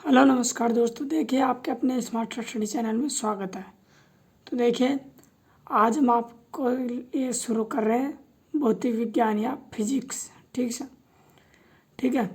Hello नमस्कार दोस्तों। देखिए आपके अपने स्मार्ट स्टडी चैनल में स्वागत है। तो देखिए आज हम आपको ये शुरू कर रहे हैं भौतिक विज्ञान या फिजिक्स। ठीक है।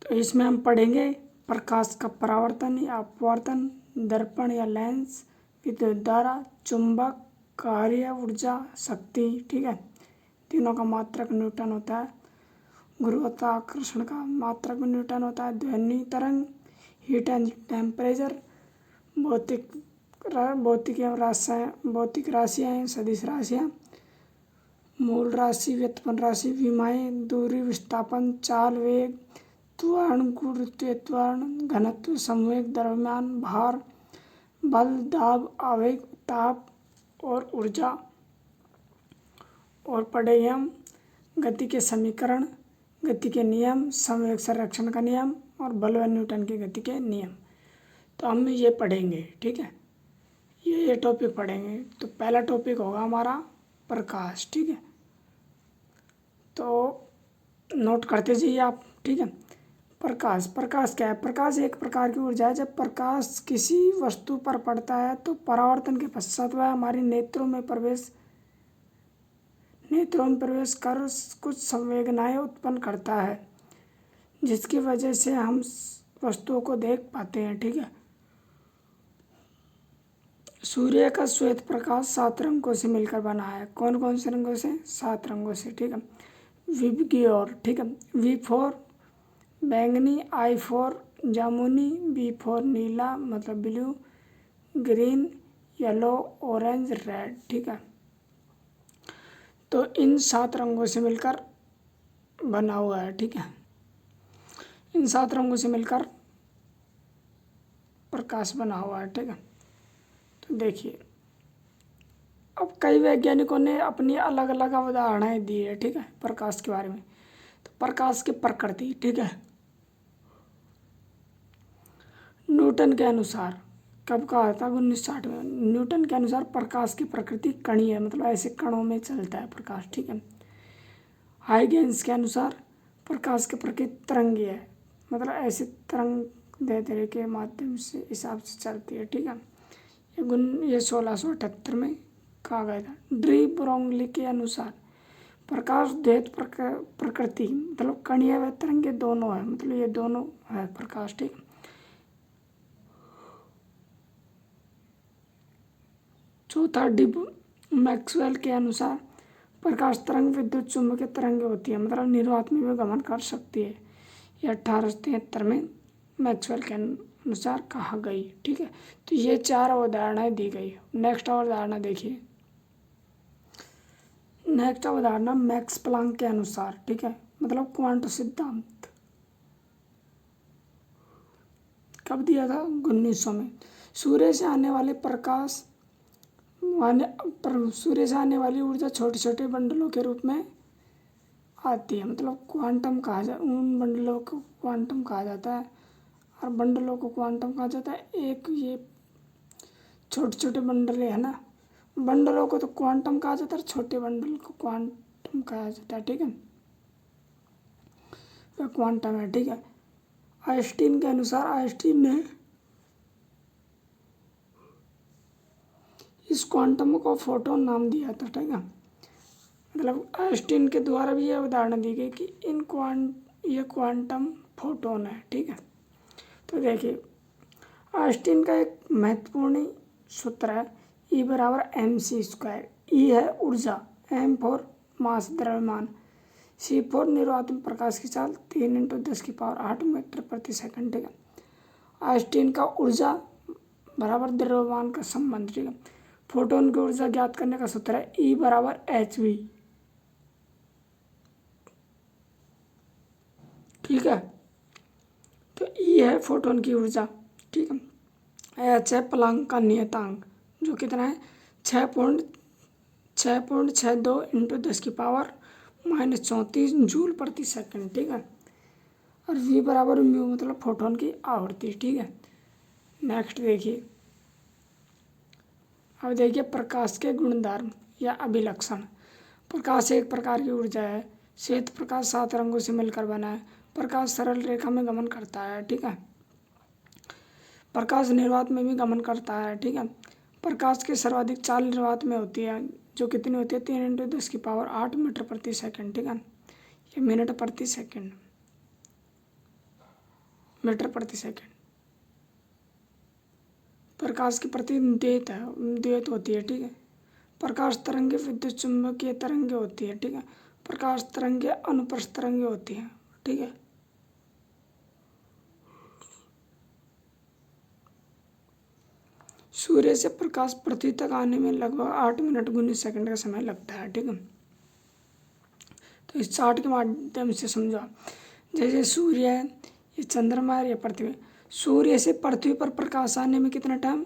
तो इसमें हम पढ़ेंगे प्रकाश का परावर्तन या अपवर्तन, दर्पण या लेंस, विद्युत धारा, चुंबक, कार्य, ऊर्जा, शक्ति। ठीक है। तीनों का मात्रक न्यूटन होता है। गुरुत्वाकर्षण का मात्रक भी न्यूटन होता है। ध्वनि तरंग, हीट एंड टेम्परेचर, भौतिक भौतिक राशियाँ हैं, सदिश राशियाँ, मूल राशि, व्युत्पन्न राशि, विमाएँ, दूरी, विस्थापन, चाल, वेग, त्वरण, गुरुत्वीय त्वरण, घनत्व, संवेग, द्रव्यमान, भार, बल, दाब, आवेग, ताप और ऊर्जा। और पढ़ेंगे हम गति के समीकरण, गति के नियम, संवेग संरक्षण का नियम और बल व न्यूटन की गति के नियम। तो हम ये पढ़ेंगे। ठीक है। ये टॉपिक पढ़ेंगे। तो पहला टॉपिक होगा हमारा प्रकाश। ठीक है। तो नोट करते जाइए आप। ठीक है। प्रकाश क्या है? प्रकाश एक प्रकार की ऊर्जा है। जब प्रकाश किसी वस्तु पर पड़ता है तो परावर्तन के पश्चात वह हमारी नेत्रों में प्रवेश कर कुछ संवेदनाएं उत्पन्न करता है, जिसकी वजह से हम वस्तुओं को देख पाते हैं। ठीक है। सूर्य का श्वेत प्रकाश 7 रंगों से मिलकर बना है। कौन कौन से रंगों से? 7 रंगों से। ठीक है। विबग्योर। ठीक है। वी फॉर बैंगनी, आई फॉर जामुनी, बी फॉर नीला मतलब blue, green, yellow, orange, red. ठीक है। तो इन 7 रंगों से मिलकर बना हुआ है। ठीक है। इन 7 रंगों से मिलकर प्रकाश बना हुआ है। ठीक है। तो देखिए अब कई वैज्ञानिकों ने अपनी अलग अलग अवधारणाएं दी है। ठीक है। प्रकाश के बारे में। तो प्रकाश की प्रकृति। ठीक है। न्यूटन के अनुसार, कब कहा था? 1960 में। न्यूटन के अनुसार प्रकाश की प्रकृति कणीय है, मतलब ऐसे कणों में चलता है प्रकाश। ठीक है। हाइगेंस के अनुसार प्रकाश की प्रकृति तरंगीय है, मतलब ऐसे तरंग दैर्ध्य के माध्यम से हिसाब से चलती है। ठीक है। ये 1678 में कहा गया था। डी ब्रोगली के अनुसार प्रकाश द्वैत प्रकृति, मतलब कणीय व तरंगीय दोनों है, मतलब ये दोनों है प्रकाश। ठीक। चौथा, डिब मैक्सवेल के अनुसार प्रकाश तरंग विद्युत चुम्बकीय तरंगें होती है, मतलब निर्वात में भी गमन कर सकती है। ये 1873 में मैक्सवेल के अनुसार कहा गई। ठीक है। तो ये 4 अवधारणाएं दी गई। नेक्स्ट अवधारणा देखिए। नेक्स्ट अवधारणा मैक्स प्लांक के अनुसार। ठीक है। मतलब क्वांटम सिद्धांत। कब दिया था? 1900 में। सूर्य से आने वाले सूर्य से आने वाली ऊर्जा छोटे छोटे बंडलों के रूप में आती है, मतलब क्वांटम उन बंडलों को क्वांटम कहा जाता है और बंडलों को क्वांटम कहा जाता है। एक ये छोटे छोटे बंडल है ना, बंडलों को तो क्वांटम कहा जाता है, छोटे बंडल को क्वांटम कहा जाता है। ठीक है। वह क्वांटम है। ठीक है। आइंस्टीन के अनुसार आइंस्टीन ने इस क्वांटम को फोटोन नाम दिया था। ठीक है। मतलब आइंस्टीन के द्वारा भी यह उदाहरण दी गई कि ये क्वांटम फोटोन है। ठीक है। तो देखिए आइंस्टीन का एक महत्वपूर्ण सूत्र है E बराबर mc²। E है ऊर्जा, m फॉर मास द्रव्यमान, c फॉर निर्वात प्रकाश की चाल 3 × 10⁸ मीटर प्रति सेकंड। ठीक है। आइंस्टीन का ऊर्जा बराबर द्रव्यमान का संबंध। ठीक है। फोटोन की ऊर्जा ज्ञात करने का सूत्र है E बराबर hv। ठीक है। तो E है फोटोन की ऊर्जा। ठीक है। h है प्लांक का नियतांक, जो कितना है? 6.62 × 10⁻³ जूल प्रति सेकंड। ठीक है। और v बराबर म्यू, मतलब फोटोन की आवृत्ति। ठीक है। नेक्स्ट देखिए। अब देखिए प्रकाश के गुणधर्म या अभिलक्षण। प्रकाश एक प्रकार की ऊर्जा है। श्वेत प्रकाश 7 रंगों से मिलकर बना है। प्रकाश सरल रेखा में गमन करता है। ठीक है। प्रकाश निर्वात में भी गमन करता है, ठीक है। प्रकाश की सर्वाधिक चाल निर्वात में होती है, जो कितनी होती है 3 × 10⁸ मीटर प्रति सेकंड, ठीक है। ये मिनट प्रति सेकंड, मीटर प्रति सेकंड। प्रकाश की द्वैत होती है, ठीक है। प्रकाश तरंगे विद्युत चुम्बकीय तरंगे होती है, ठीक है। प्रकाश तरंगे अनुप्रस्थ तरंगे होती है, ठीक है। सूर्य से प्रकाश पृथ्वी तक आने में लगभग 8 मिनट 19 सेकंड का समय लगता है, ठीक है। तो इस चार्ट के माध्यम से समझो आप, जैसे सूर्य है, ये चंद्रमा है, ये पृथ्वी है। सूर्य से पृथ्वी पर प्रकाश आने में कितना टाइम,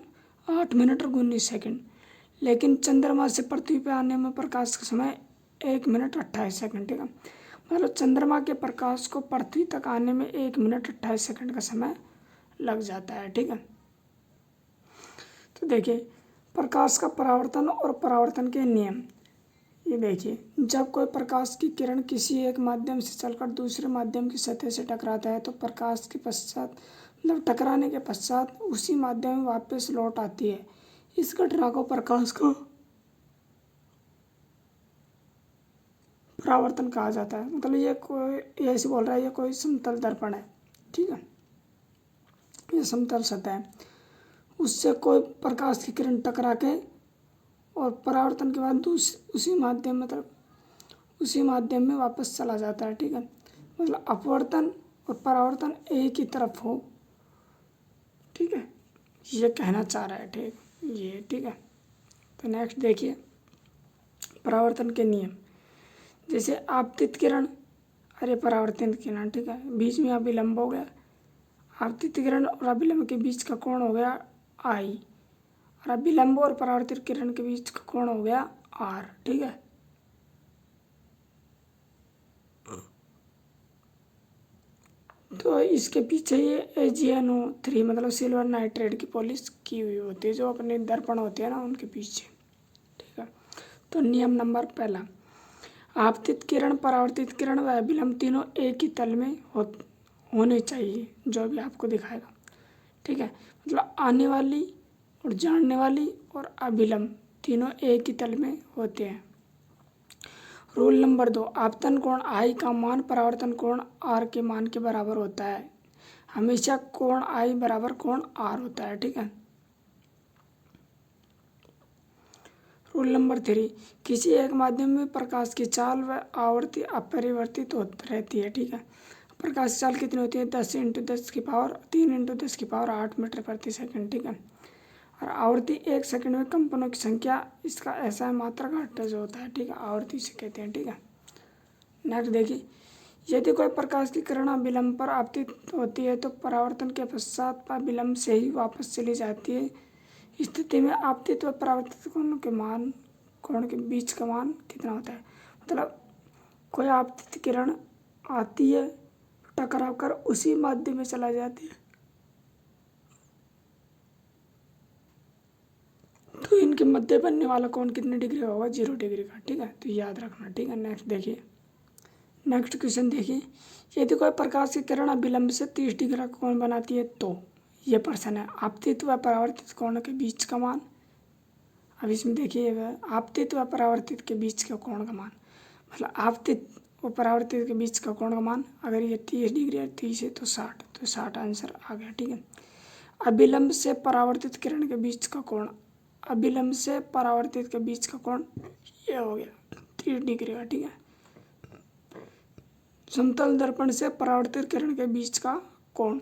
8 मिनट और 19 सेकंड। लेकिन चंद्रमा से पृथ्वी पर आने में प्रकाश का समय 1 मिनट 28 सेकंड, ठीक है। मतलब चंद्रमा के प्रकाश को पृथ्वी तक आने में 1 मिनट 28 सेकंड का समय लग जाता है, ठीक है। तो देखिए प्रकाश का परावर्तन और परावर्तन के नियम। ये देखिए, जब कोई प्रकाश की किरण किसी एक माध्यम से चलकर दूसरे माध्यम की सतह से टकराता है तो प्रकाश के पश्चात मतलब टकराने के पश्चात उसी माध्यम में वापस लौट आती है। इस घटना को प्रकाश का परावर्तन कहा जाता है। मतलब ये ऐसे बोल रहा है, ये कोई समतल दर्पण है, ठीक है। ये समतल सतह है, उससे कोई प्रकाश की किरण टकरा के और परावर्तन के बाद उसी माध्यम मतलब उसी माध्यम में वापस चला जाता है, ठीक है। मतलब अपवर्तन और परावर्तन एक ही तरफ हो, ठीक है, ये कहना चाह रहा है, ठीक ये, ठीक है। तो नेक्स्ट देखिए परावर्तन के नियम। जैसे आपतित किरण, अरे परावर्तित किरण, ठीक है, बीच में अभिलंब हो गया। आपतित किरण और अभिलंब के बीच का कोण हो गया आई, और अभिलंब और परावर्तित किरण के बीच का कोण हो गया आर, ठीक है। तो इसके पीछे ये AgNO3 मतलब सिल्वर नाइट्रेट की पॉलिश की हुई होती है, जो अपने दर्पण होते हैं ना उनके पीछे, ठीक है। तो नियम नंबर पहला, आपतित किरण, परावर्तित किरण व अभिलंब तीनों एक ही तल में होने चाहिए, जो भी आपको दिखाएगा, ठीक है। मतलब आने वाली और जाने वाली और अभिलंब तीनों एक ही तल में होते हैं। रूल नंबर 2, आपतन कोण आई का मान परावर्तन कोण आर के मान के बराबर होता है। हमेशा कोण आई बराबर कोण आर होता है, ठीक है। रूल नंबर 3, किसी एक माध्यम में प्रकाश की चाल व आवृत्ति अपरिवर्तित रहती है, ठीक है। प्रकाश की चाल कितनी होती है, 10 × 10⁻3 × 10⁸ मीटर प्रति सेकंड, ठीक है। और आवर्ती 1 सेकंड में कंपनों की संख्या, इसका ऐसा मात्रक घटक जो होता है, ठीक है, आवर्ती से कहते हैं, ठीक है। नेक्स्ट देखिए, यदि कोई प्रकाश की किरण अभिलंब पर आपतित होती है तो परावर्तन के पश्चात अभिलंब से ही वापस चली जाती है। इस स्थिति में आपतित व परावर्तित कोण के बीच का मान कितना होता है। मतलब कोई आपतित किरण आती है, टकरा कर उसी माध्यम में चला जाती है, तो इनके मध्य बनने वाला कोण कितने डिग्री का होगा, 0 डिग्री का, ठीक है। तो याद रखना, ठीक है। नेक्स्ट देखिए, नेक्स्ट क्वेश्चन देखिए, यदि कोई प्रकाश की किरण अभिलंब से 30 डिग्री का कोण बनाती है तो ये प्रश्न है, आपतित व परावर्तित कोण के बीच का मान। अब इसमें देखिए आपतित व परावर्तित के बीच का कोण का मान, मतलब आपतित व परावर्तित के बीच का कोण का मान, अगर ये 30 डिग्री है, 30 है तो 60, तो 60 आंसर आ गया, ठीक है। अभिलंब से परावर्तित किरण के बीच का कोण, अभिलंब से परावर्तित के बीच का कोण ये हो गया 30 डिग्री का, ठीक है। समतल दर्पण से परावर्तित किरण के बीच का कोण,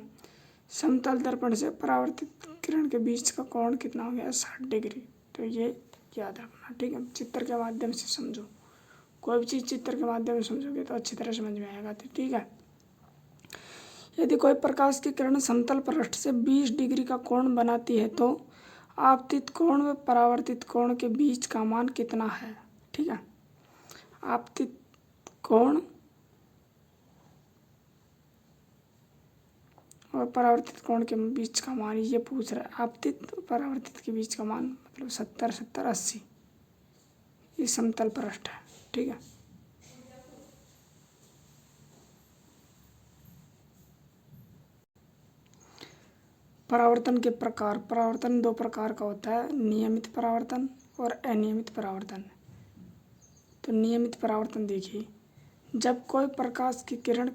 समतल दर्पण से परावर्तित किरण के बीच का कोण कितना हो गया, 60 डिग्री। तो ये याद रखना, ठीक है। चित्र के माध्यम से समझो, कोई भी चीज़ चित्र के माध्यम से समझोगे तो अच्छी तरह समझ में आएगा, तो ठीक है। यदि कोई प्रकाश की किरण समतल पृष्ठ से 20 डिग्री का कोण बनाती है तो आपतित कोण व परावर्तित कोण के बीच का मान कितना है, ठीक है। आपतित कोण और परावर्तित कोण के बीच का मान ये पूछ रहा है। आपतित और परावर्तित के बीच का मान मतलब 70, 70, 80, ये समतल पृष्ठ है, ठीक है। परावर्तन के प्रकार। परावर्तन दो प्रकार का होता है, नियमित परावर्तन और अनियमित परावर्तन। तो नियमित परावर्तन देखिए, जब कोई प्रकाश की किरण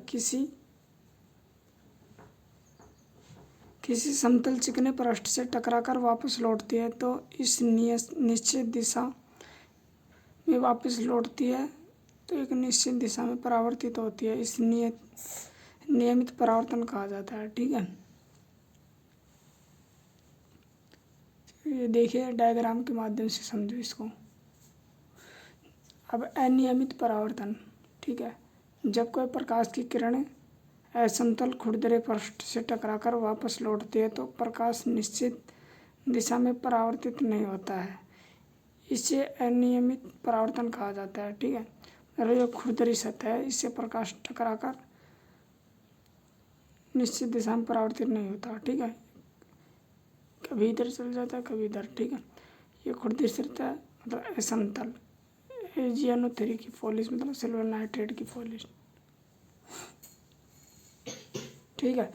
किसी समतल चिकने पृष्ठ से टकराकर वापस लौटती है तो इस निश्चित दिशा में वापस लौटती है तो एक निश्चित दिशा में परावर्तित होती है। इस नियमित परावर्तन कहा जाता है। ठीक है, ये देखिए डायग्राम के माध्यम से समझो इसको। अब अनियमित परावर्तन, ठीक है, जब कोई प्रकाश की किरणें असमतल खुरदरे पृष्ठ से टकराकर वापस लौटती है तो प्रकाश निश्चित दिशा में परावर्तित नहीं होता है, इसे अनियमित परावर्तन कहा जाता है। ठीक है, और जो खुरदरी सतह है इससे प्रकाश टकराकर निश्चित दिशा में परावर्तित नहीं होता। ठीक है, कभी इधर चल जाता है कभी इधर। ठीक है, ये खुरदरी सतह मतलब असमतल, एजियानो-3 की पॉलिश मतलब सिल्वर नाइट्रेट की पॉलिश। ठीक है।